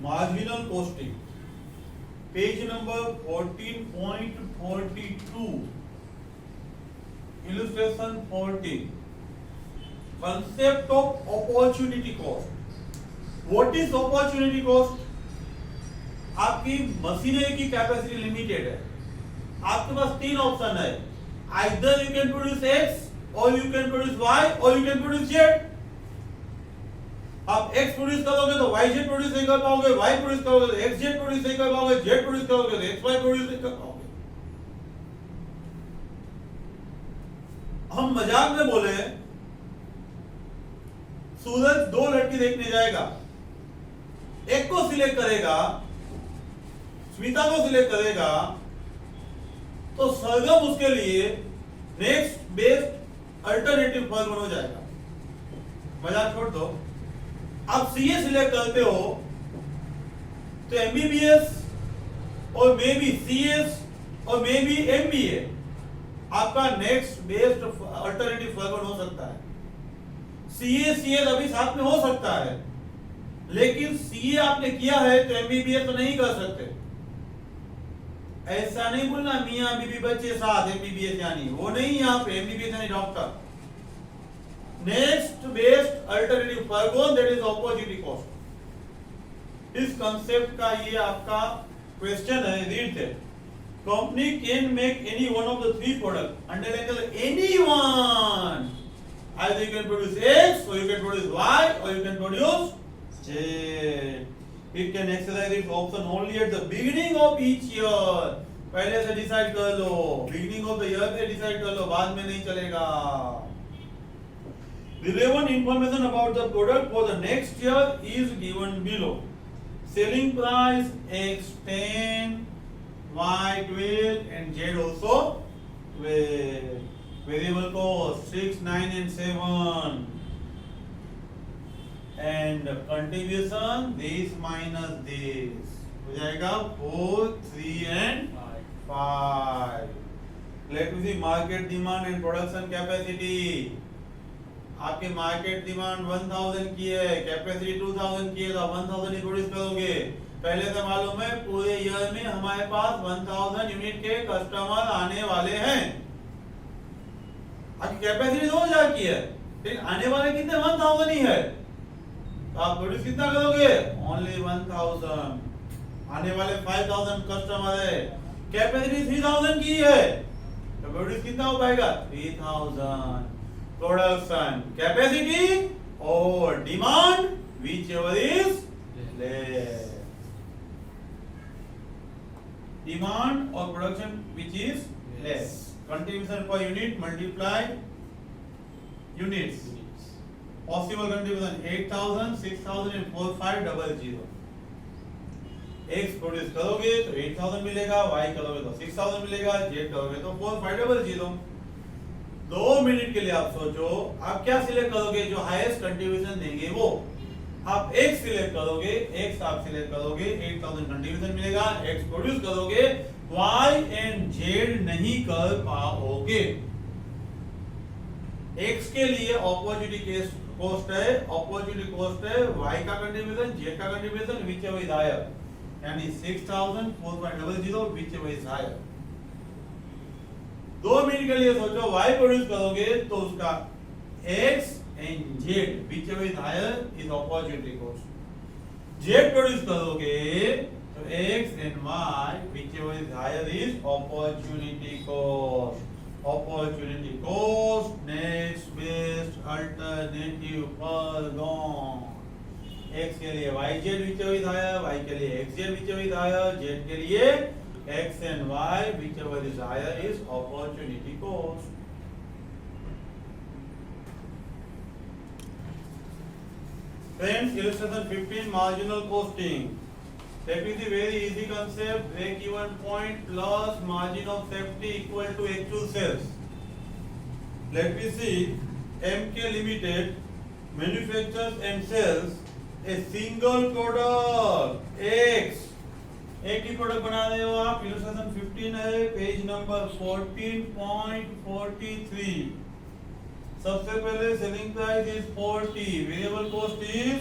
marginal costing, page number 14.42, illustration 14, concept of opportunity cost. What is opportunity cost? आपकी machinery की capacity limited है, आपके पास तीन option है, either you can produce X or you can produce Y or you can produce Z. आप X produce करोगे तो YZ produce नहीं कर पाओगे, Y प्रोड्यूस करोगे तो XZ प्रोड्यूस नहीं कर पाओगे, Z प्रोड्यूस करोगे तो XY प्रोड्यूस नहीं कर पाओगे। हम मजाक में बोले सूरज दो लड़की देखने जाएगा, एक को सिलेक्ट करेगा, स्मिता को सिलेक्ट करेगा, तो सरगम उसके लिए नेक्स्ट बेस्ट अल्टरनेटिव फॉर्म हो जाएगा। मजाक छोड़ दो। आप सीए सिलेक्ट करते हो तो एमबीबीएस और मे बी सीएस और मे बी एमबीए आपका नेक्स्ट बेस्ट अल्टरनेटिव फॉर्म हो सकता है। सीए सीएस अभी साथ में हो सकता है, लेकिन सीए आपने किया है तो एमबीबीएस तो नहीं कर सकते। ऐसा नहीं बोलना मियां बीबी बच्चे साथ एमबीबीएस यानी वो नहीं, यहाँ पे एमबीबीएस यानी doctor. Next best alternative form that is opportunity cost. इस कंसेप्ट का ये आपका क्वेश्चन है, read that company can make any one of the three product under angle any one, either you can produce X or you can produce Y or you can produce Z. It can exercise its option only at the beginning of each year. पहले से decide कर लो, beginning of the year से decide कर लो, बाद में नहीं चलेगा। Relevant information about the product for the next year is given below. Selling price X10, Y12 and Z also 12. Variable cost 6, 9 and 7. And contribution this minus this हो जाएगा 4, 3 and 5. Let me see market demand and production capacity. आपके market demand 1000 की है, capacity 2000 की है, तो 1000 ही produce करोगे। पहले से मालूम है पूरे ईयर में हमारे पास 1000 यूनिट के कस्टमर आने वाले हैं। आपकी कैपेसिटी 2000 की है, लेकिन आने वाले कितने 1000 ही है, तो आप प्रोड्यूस कितना करोगे? ओनली 1000। आने वाले 5000 कस्टमर है, कैपेसिटी 3000 की है, तो प्रोड्यूस कितना हो पाएगा? 3000। प्रोडक्शन कैपेसिटी और demand whichever is less, demand और production which is less, contribution per unit multiply units, possible contribution 8000, 6000 and 4500। X produce करोगे तो 8000 मिलेगा, Y करोगे तो 6000 मिलेगा, Z करोगे तो 4500। 2 मिनट के लिए आप सोचो, आप क्या सिलेक्ट करोगे? जो हाईएस्ट कंट्रीब्यूशन देंगे वो। आप X सिलेक्ट करोगे, X आप सिलेक्ट करोगे, 8000 कंट्रीब्यूशन मिलेगा, X प्रोड्यूस करोगे, Y एंड Z नहीं कर पाओगे। X के लिए अपॉर्चुनिटी कॉस्ट है, अपॉर्चुनिटी कॉस्ट है Y का कंट्रीब्यूशन, Z का कंट्रीब्यूशन whichever is higher, यानी 6000, 4500 whichever is higher। 2 मिनट के लिए सोचो, Y प्रोड्यूस करोगे तो उसका X and Z whichever is higher is opportunity cost। Z produce करोगे तो X and Y whichever is higher is opportunity cost। opportunity cost next best alternative furlong। X के लिए YZ whichever is higher, Y के लिए XZ whichever is higher, Z के लिए X and Y whichever is higher is opportunity cost। Friends, illustration 15 marginal costing. That is the very easy concept, break even point plus margin of safety equal to actual sales। Let me see, MK Limited manufactures and sells a single product X। एक ही product बना रहे हो आप, illustration 15 है, page number 14.43। सबसे पहले selling price is 40, variable cost is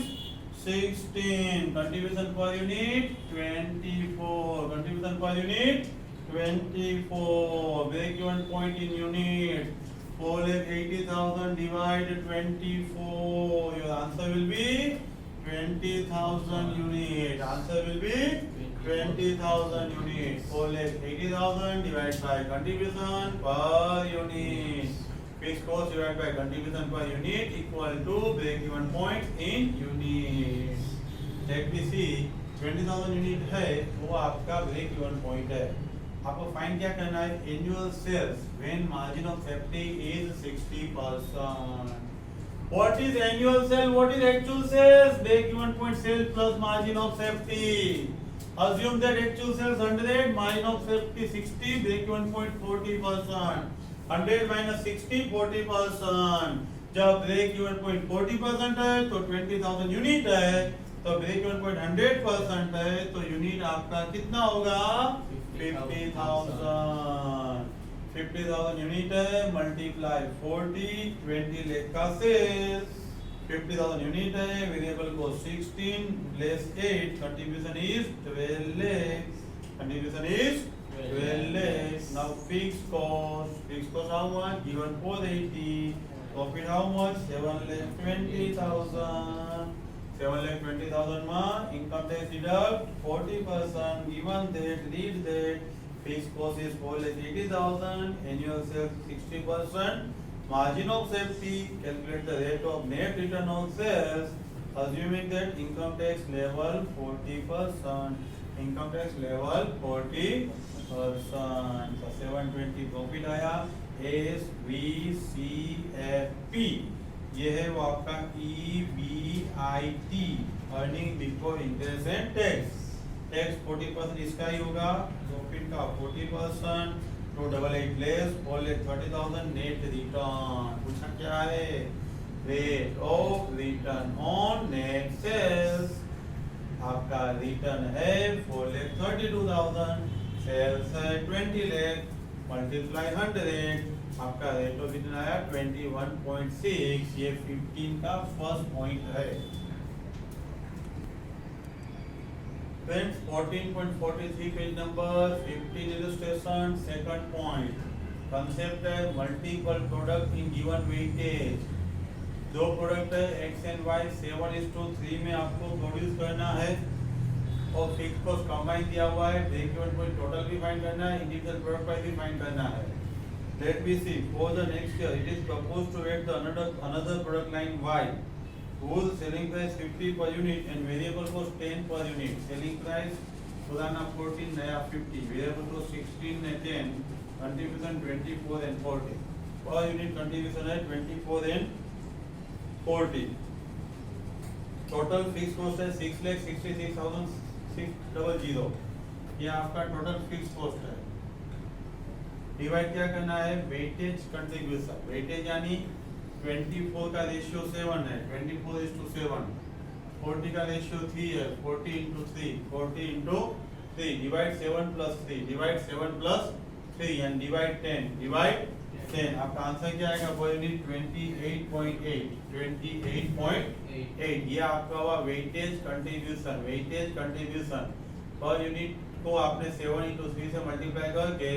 16, contribution per unit 24, contribution per unit 24, break even point in unit 4,80,000 divided 24, your answer will be 20,000 unit. Answer will be 20,000 unit. 4,80,000 divided by contribution per unit. Fixed cost divided by contribution per unit equal to break even point in unit. Let me see 20,000 unit है वो आपका break even point है. आपको find क्या करना है? Annual sales when margin of safety is 60%. What is annual sale? What is actual sales? Break even point sales plus margin of safety. Assume that actual sales 100, margin of safety 60, break even point 40%. 100 minus 60, 40%. जब break even point 40% है तो 20,000 unit है, तो break even point 100% है तो unit आपका कितना होगा? 50,000. 50,000 यूनिट है मल्टीप्लाई 40, 20 लाख का सेल्स. 50,000 यूनिट है, वेरिएबल को 16 less 8, contribution is 12 lakh. Contribution is 12 lakhs. Now fixed cost how much? Given 480. Profit how much? 7,20,000. 7,20,000 ma income tax deduct 40%. Given that, read that fixed cost is 4,80,000. Annual sales 60%. Margin of safety. Calculate the rate of net return on sales. Assuming that income tax level 40%. Income tax level 40%. So 720 profit आया. SVCFP ये है वो आपका EBIT earning before interest and tax. Tax 40% इसका ही होगा, profit का 40%. 288 less 4,30,000 net return. पूछा क्या है? Rate of return on net sales. आपका रिटर्न है 4,32,000. सेल्स है 20 लाख मल्टीप्लाई 100. आपका रेट ऑफ रिटर्न आया 21.6. ये 15 का फर्स्ट पॉइंट है. Friends 14.43 page number 15 illustration. Second point concept है multiple product in given weightage. दो प्रोडक्ट है एक्स एंड वाई. 7:3 में आपको प्रोड्यूस करना है और फिक्स कॉस्ट कंबाइन दिया हुआ है. ब्रेक इवन पॉइंट टोटल भी फाइंड करना है, इंडिविजुअल प्रोडक्ट प्राइस भी फाइंड करना है. Let me see for the next year it is proposed to add the another product line y whose selling price 50 per unit and variable cost 10 per unit. selling price पुराना 14 नया 50, variable cost 16 and 10, contribution 24 and 40. per unit contribution है 24 and 40. Total fix cost है 6,66,600. ये आपका total fix cost है. Divide क्या करना है? Weightage contribution. वेटेज यानी 24 का रेशियो 7 है, 24:7. 40 का रेशियो 3 है, 40 into 3, 40 into 3. Divide 7 plus 3, divide 7 plus 3 and divide 10, divide 10. आपका आंसर क्या आएगा? Per unit 28.8. 28.8 ये आपका हुआ weightage contribution. Weightage contribution per unit को आपने 7 into 3 से मल्टीप्लाई करके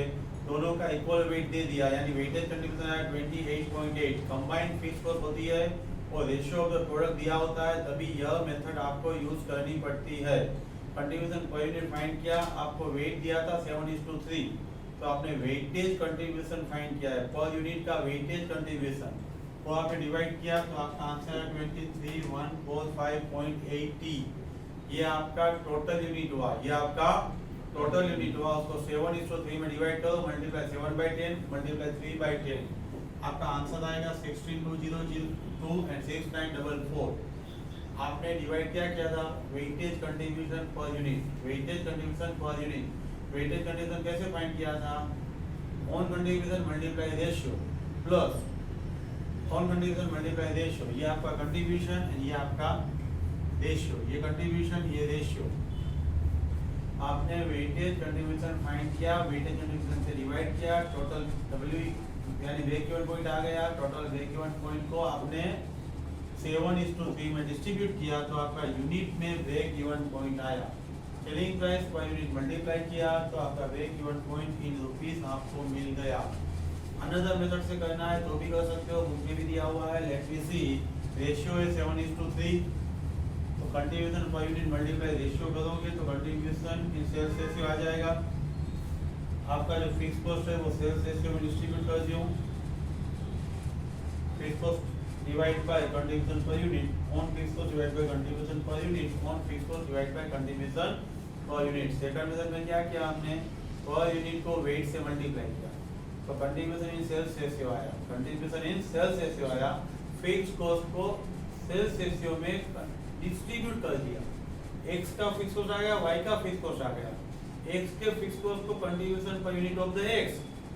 दोनों का इक्वल वेट दे दिया, यानी वेटेज कंट्रीब्यूशन आया 28.8. कंबाइंड फिक्स कॉस्ट होती है और रेशियो ऑफ द प्रोडक्ट दिया होता है, तभी यह मेथड आपको यूज करनी पड़ती है. कंट्रीब्यूशन पर यूनिट फाइंड किया, आपको वेट दिया था 7:3, तो आपने वेटेज कंट्रीब्यूशन फाइंड किया है. पर यूनिट का वेटेज कंट्रीब्यूशन को आपने डिवाइड किया तो आपका आंसर है 23,145.80. ये आपका टोटल यूनिट हुआ. ये आपका टोटल यूनिट हुआ. उसको 7:3 में डिवाइड करो, मल्टीप्लाई 7/10 मल्टीप्लाई 3/10. आपका आंसर आएगा 16,2002 and 6944. आपने डिवाइड क्या किया था? Weightage contribution per unit. Weightage contribution per unit. Weightage contribution कैसे फाइंड किया था? On contribution multiply ratio plus on contribution multiply ratio. ये आपका कंट्रीब्यूशन एंड ये आपका रेशियो. ये कंट्रीब्यूशन, ये रेशियो. आपने वेटेज कंट्रीब्यूशन फाइंड किया, वेटेज कंट्रीब्यूशन से डिवाइड किया, टोटल W यानी ब्रेक इवन पॉइंट आ गया. टोटल ब्रेक इवन पॉइंट को आपने 7:3 में डिस्ट्रीब्यूट किया तो आपका यूनिट में ब्रेक इवन पॉइंट आया। Selling price per unit multiply किया तो आपका break even point in rupees आपको मिल गया। अनदर मेथड से करना है तो भी कर सकते हो, बुक में भी दिया हुआ है। लेट मी सी, रेशियो है 7:3, तो कंट्रीब्यूशन पर यूनिट मल्टीप्लाई रेशियो करोगे तो कंट्रीब्यूशन इन सेल्स रेशियो आ जाएगा। आपका जो फिक्स कॉस्ट है वो सेल्स रेशियो में डिस्ट्रीब्यूट कर दियो। Fix cost divide by contribution per unit on fix cost divide by contribution per unit on fix cost divide by contribution per unit. Second method में क्या किया हमने, पर यूनिट को वेट से multiply किया तो कंट्रीब्यूशन इन सेल्स रेशियो आया। Contribution in sales ratio आया, फिक्स कॉस्ट को सेल्स रेशियो में डिस्ट्रीब्यूट कर दिया। x का फिक्स कॉस्ट आ गया, y का फिक्स कॉस्ट आ गया। x के फिक्स कॉस्ट को contribution per unit of the x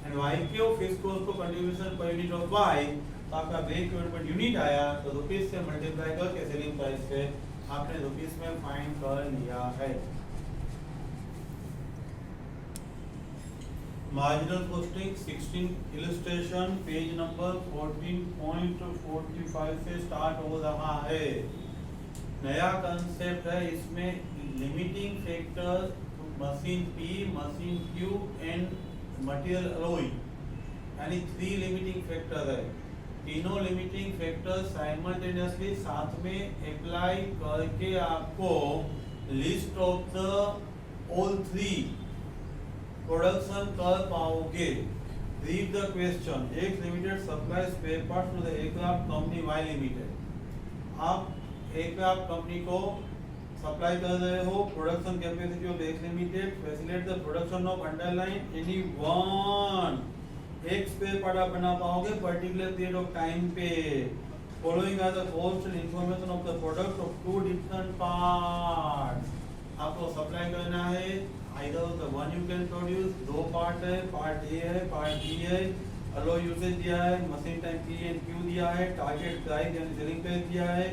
and y के फिक्स कॉस्ट को contribution per unit of y, तो आपका ब्रेक इवन पर यूनिट आया तो रुपीस से मल्टीप्लाई करके सेलिंग प्राइस से आपने रुपीस में फाइंड कर लिया है। Marginal costing 16 illustration page number 14.45 से स्टार्ट हो रहा है। नया कंसेप्ट है, इसमें limiting factor machine P, machine Q and material alloy यानी 3 लिमिटिंग फैक्टर है। तीनों लिमिटिंग फैक्टर साइमल्टेनियसली साथ में अप्लाई करके आपको list of the all 3 production कर पाओगे। Read the question, X limited supply spare parts to the aircraft company Y limited. आप एयरक्राफ्ट कंपनी को सप्लाई कर रहे हो, production capacity of X limited facilitate the production of underline any one. एक spare part आप बना पाओगे particular period of time पे। Following are the cost and information of the product of 2 different parts. आपको supply करना है either the one you can produce, 2 part है, part A है, पार्ट बी है, अलो यूसेज दिया है, machine time P and Q दिया है, टारगेट प्राइस यानी सेलिंग प्राइस दिया है,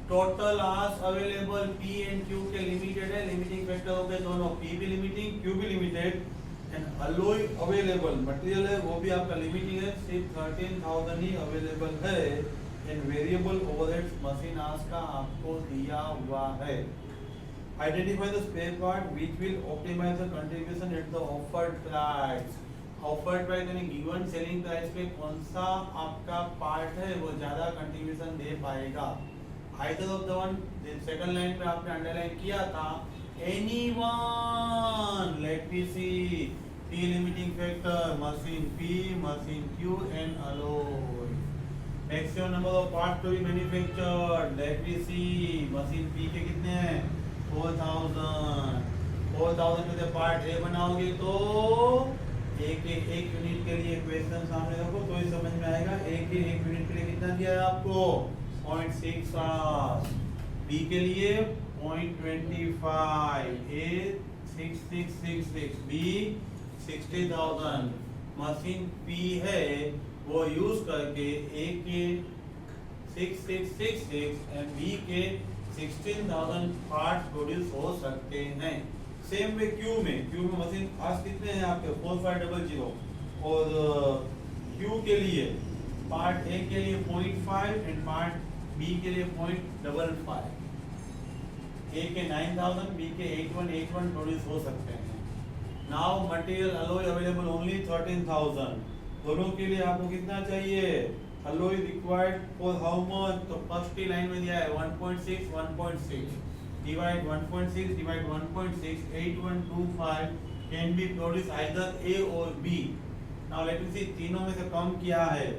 total hours available P and Q के लिमिटेड है, लिमिटिंग फैक्टर हो गए दोनों, पी भी लिमिटिंग क्यू भी limited and alloy available material है वो भी आपका लिमिटिंग है, सिर्फ 13,000 ही अवेलेबल है and variable overheads machine hours का आपको दिया हुआ है। Identify the spare part which will optimise the contribution at the offered price. Offered price यानी गिवन सेलिंग प्राइस पे कौन सा आपका पार्ट है वो ज्यादा कंट्रीब्यूशन दे पाएगा। Either of the one, second line पे आपने अंडरलाइन किया था anyone, let me see, P limiting factor, machine P, machine Q and alloy. Maximum number of parts to be manufactured, let me see, machine P के कितने हैं 4,000 में से part A बनाओगे तो एक यूनिट के लिए क्वेश्चन सामने रखो तो ही समझ में आएगा। एक यूनिट के लिए कितना दिया है आपको 0.6, B के लिए 0.25, A 6666, B 60,000। मशीन P है वो यूज करके A के 6666 और B के 16,000 पार्ट प्रोड्यूस हो सकते हैं। सेम वे Q में मशीन आज कितने हैं आपके 4500 और Q के लिए पार्ट A के लिए 0.5 एंड पार्ट B के लिए 0.55। A के 9,000, B के 8181 प्रोड्यूस हो सकते हैं। Now material alloy available only 13,000। दोनों के लिए आपको कितना चाहिए, alloy required for how much, तो फर्स्ट लाइन में दिया है 1.6 divide 1.6 divide 1.6 8125 can be produce either A और B। नाउ लेट मी सी, तीनों में से कम किया है,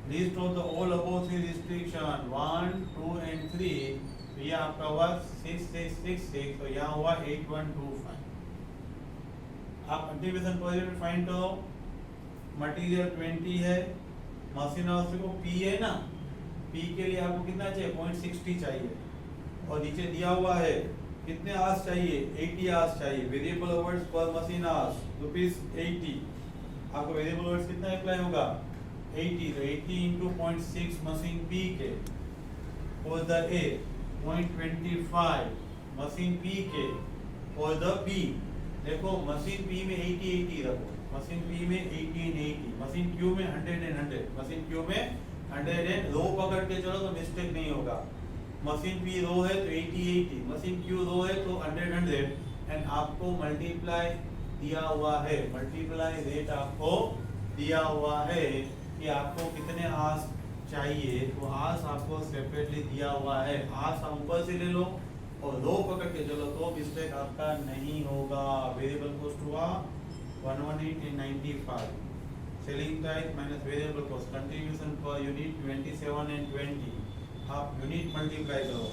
list of the all above 3 restriction 1 2 and 3, ये आपका हुआ 6666 तो यहाँ हुआ 8125। आप कंट्रीब्यूशन पर यूनिट फाइंड करो। मटेरियल 20 है, मशीन हाउस को P है ना, P के लिए आपको कितना चाहिए 0.60 चाहिए और नीचे दिया हुआ है कितने आवर्स चाहिए 80 आवर्स चाहिए। वेरिएबल ओवरहेड्स पर मशीन आवर्स ₹80। आपको वेरिएबल ओवरहेड्स कितना अप्लाई होगा 80, तो 80 into 0.6 मशीन P के और द A 0.25 मशीन P के और द B। देखो मशीन P में 80 रखो, मशीन P में 80, मशीन Q में 100, मशीन Q में 100 रो पकड़ के चलो तो मिस्टेक नहीं होगा। मशीन P रो है तो 80, मशीन Q रो है तो 100 एंड आपको मल्टीप्लाई दिया हुआ है, मल्टीप्लाई रेट आपको दिया हुआ है कि आपको कितने आवर्स चाहिए, तो आवर्स आपको सेपरेटली दिया हुआ है। आवर्स आप ऊपर से ले लो और रो पकड़ के चलो तो मिस्टेक आपका नहीं होगा। वेरिएबल कॉस्ट हुआ 118.95, selling price minus variable cost, contribution per unit 27 and 20, आप यूनिट मल्टीप्लाई करो,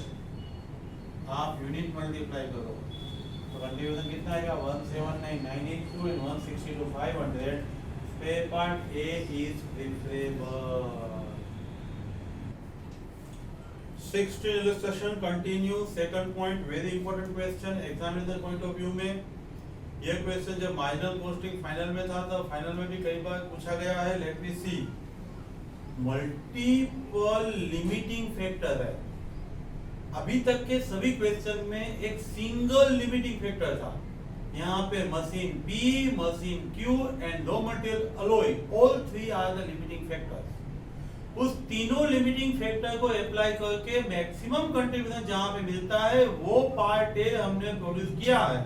आप यूनिट मल्टीप्लाई करो तो कंट्रीब्यूशन कितना आएगा 179,982 and 162,500। Spare part A is preferable. 6th illustration continue, second point, very important question examiner point of view में। ये question जब मार्जिनल कॉस्टिंग फाइनल में था तो फाइनल में भी कई बार पूछा गया है। लेट मी सी, मल्टीपल लिमिटिंग फैक्टर है। अभी तक के सभी क्वेश्चन में एक सिंगल लिमिटिंग फैक्टर था। यहाँ पे machine P, machine Q and raw material alloy, all three are the limiting factors. उस तीनों लिमिटिंग फैक्टर को अप्लाई करके मैक्सिमम कंट्रीब्यूशन जहां पे मिलता है वो पार्ट ए हमने प्रोड्यूस किया है।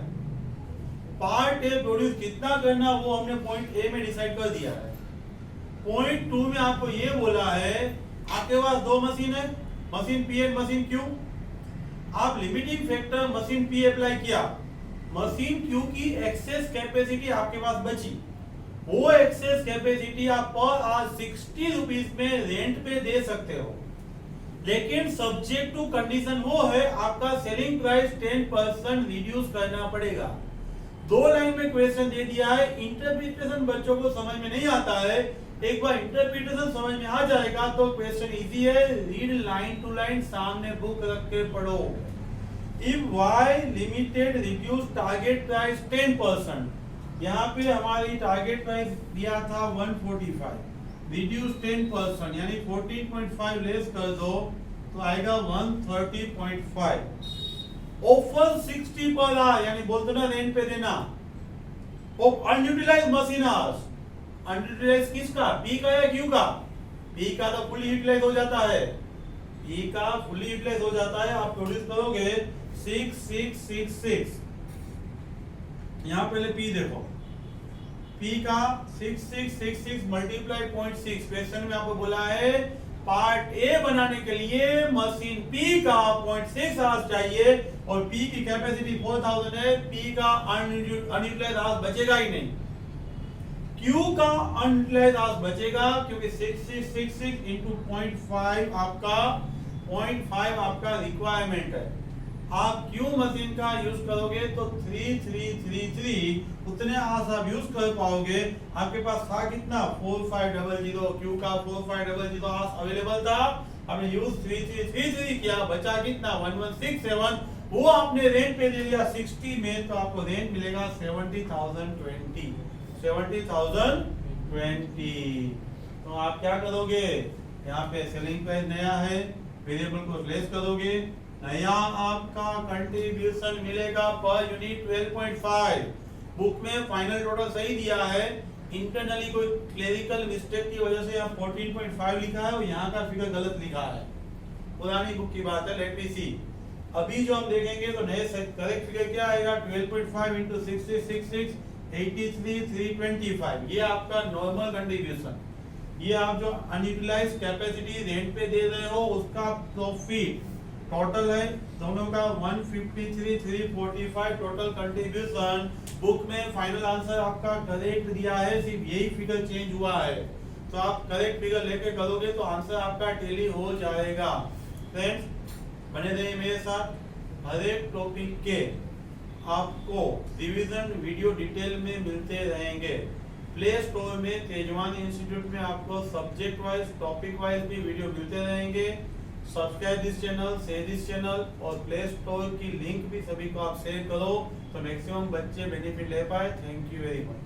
पार्ट ए प्रोड्यूस कितना करना वो हमने पॉइंट ए में डिसाइड कर दिया है। पॉइंट 2 में आपको ये बोला है आपके पास दो मशीन है, machine P and machine Q। आप limiting factor machine P apply किया, मशीन Q की एक्सेस कैपेसिटी आपके पास बची, वो एक्सेस कैपेसिटी आप पर आज 60 रुपीस में रेंट पे दे सकते हो। लेकिन सब्जेक्ट टू कंडीशन वो है आपका सेलिंग प्राइस 10% रिड्यूस करना पड़ेगा। 2 लाइन में क्वेश्चन दे दिया है, इंटरप्रिटेशन बच्चों को समझ में नहीं आता है। एक बार इंटरप्रिटेशन समझ में आ जाएगा तो क्वेश्चन इजी है। रीड लाइन टू लाइन, सामने बुक रख के पढ़ो। If Y limited reduce target price 10%, यहाँ पे हमारी टारगेट प्राइस दिया था 145, रिड्यूस 10% यानी 14.5 लेस कर दो तो आएगा 130.5। ऑफर 60 पर आ, यानी बोलते ना रेंट पे देना। अनयूटिलाइज मशीन आवर्स, अनयूटिलाइज किसका, P का या Q का? P का तो फुली यूटिलाइज हो जाता है, P का फुली यूटिलाइज हो जाता है। आप प्रोड्यूस करोगे 6666, यहाँ पहले P देखो, P का 6666 मल्टीप्लाई 0.6। क्वेश्चन में आपको बोला है पार्ट ए बनाने के लिए मशीन P का 0.6 आवर्स चाहिए और P की कैपेसिटी 4000 है। P का अनयूटिलाइज्ड आवर्स बचेगा ही नहीं, Q का अनयूटिलाइज्ड आवर्स बचेगा क्योंकि 6666 into 0.5 आपका 0.5 आपका रिक्वायरमेंट है। आप Q मशीन का यूज करोगे तो 3333 उतने आवर्स आप यूज कर पाओगे। आपके पास था कितना 4500, Q का 4500 आवर्स अवेलेबल था, आपने यूज 3333 किया, बचा कितना 1167, वो आपने रेंट पे दे दिया 60 में, तो आपको रेंट मिलेगा 70,020, 70,020। तो आप क्या करोगे, यहाँ पे सेलिंग प्राइस नया है, वेरिएबल को लेस करोगे, नया आपका कंट्रीब्यूशन मिलेगा पर यूनिट 12.5। बुक में फाइनल टोटल सही दिया है, इंटरनली कोई क्लेरिकल मिस्टेक की वजह से यहाँ 14.5 लिखा है और यहाँ का फिगर गलत लिखा है, पुरानी बुक की बात है। लेट मी सी, अभी जो हम देखेंगे तो नए करेक्ट फिगर क्या आएगा 12.5 into 6666 83,325। ये आपका नॉर्मल कंट्रीब्यूशन, ये आप जो अनयूटिलाइज्ड कैपेसिटी रेंट पे दे रहे हो उसका प्रॉफिट टोटल है दोनों का 153,345 टोटल कंट्रीब्यूशन। बुक में फाइनल आंसर आपका करेक्ट दिया है, सिर्फ यही फिगर चेंज हुआ है, तो आप करेक्ट फिगर लेके करोगे तो आंसर आपका टैली हो जाएगा। फ्रेंड्स बने रहिए मेरे साथ, हर एक टॉपिक के आपको रिवीजन वीडियो डिटेल में मिलते रहेंगे। प्ले स्टोर में तेजवानी इंस्टीट्यूट में आपको सब्जेक्ट वाइज टॉपिक वाइज भी वीडियो मिलते रहेंगे। Subscribe this channel, share this channel और प्ले स्टोर की लिंक भी सभी को आप शेयर करो तो मैक्सिमम बच्चे बेनिफिट ले पाए। Thank you very much.